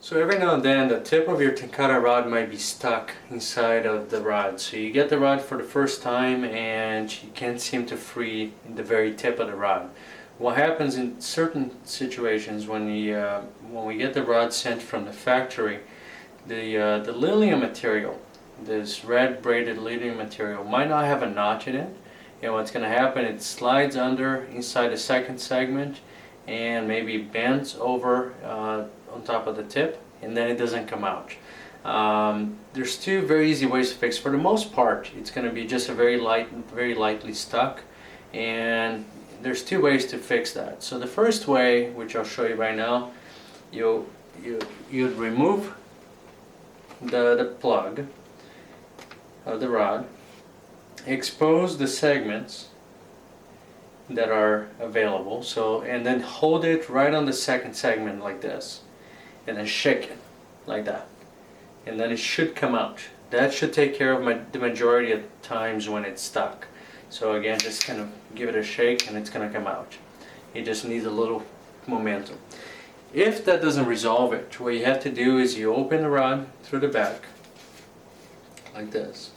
So every now and then the tip of your Tenkara rod might be stuck inside of the rod. So you get the rod for the first time and you can't seem to free the very tip of the rod. What happens in certain situations when we get the rod sent from the factory, the lilium material, this red braided lilium material, might not have a notch in it. And what's going to happen, it slides under inside the second segment and maybe bends over on top of the tip, and then it doesn't come out. There's two very easy ways to fix. For the most part, it's going to be just a very lightly stuck, and there's two ways to fix that. So the first way, which I'll show you right now, you'd remove the plug of the rod, expose the segments that are available, and then hold it right on the second segment like this, and then shake it like that, and then it should come out. That should take care of the majority of times when it's stuck. So again, just kind of give it a shake and it's going to come out. It just needs a little momentum. If that doesn't resolve it, what you have to do is you open the rod through the back like this,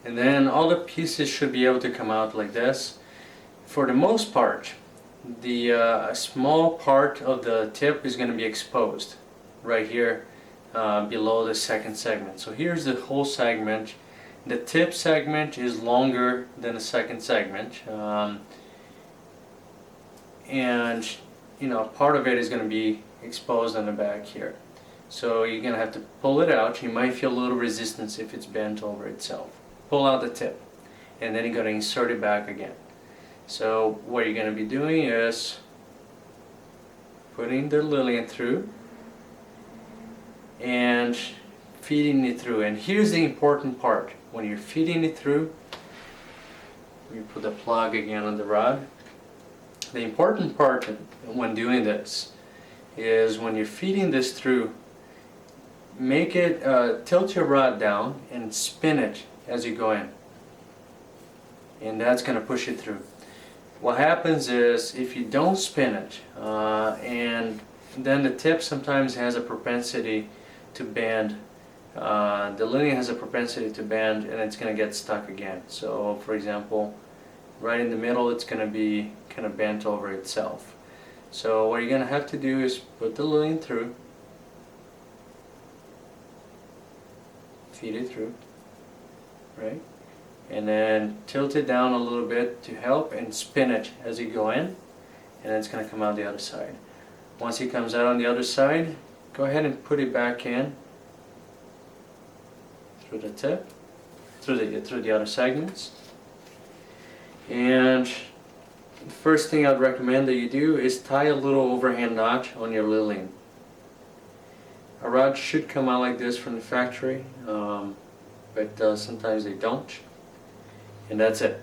and then all the pieces should be able to come out like this. For the most part, the small part of the tip is going to be exposed right here below the second segment. So here's the whole segment. The tip segment is longer than the second segment, and part of it is going to be exposed on the back here. So you're going to have to pull it out. You might feel a little resistance if it's bent over itself. Pull out the tip, and then you're going to insert it back again. So what you're going to be doing is putting the lilium through and feeding it through. And here's the important part. When you're feeding it through, you put the plug again on the rod. The important part when doing this is when you're feeding this through, make it tilt your rod down and spin it as you go in, and that's going to push it through. What happens is if you don't spin it, and then the tip sometimes has a propensity to bend, the lilium has a propensity to bend, and it's going to get stuck again. So for example, right in the middle it's going to be kind of bent over itself. So what you're going to have to do is put the lilium through, feed it through, right? And then tilt it down a little bit to help, and spin it as you go in, and then it's going to come out the other side. Once it comes out on the other side, go ahead and put it back in through the tip, through the other segments. And the first thing I'd recommend that you do is tie a little overhand knot on your lilium. A rod should come out like this from the factory, but sometimes they don't. And that's it.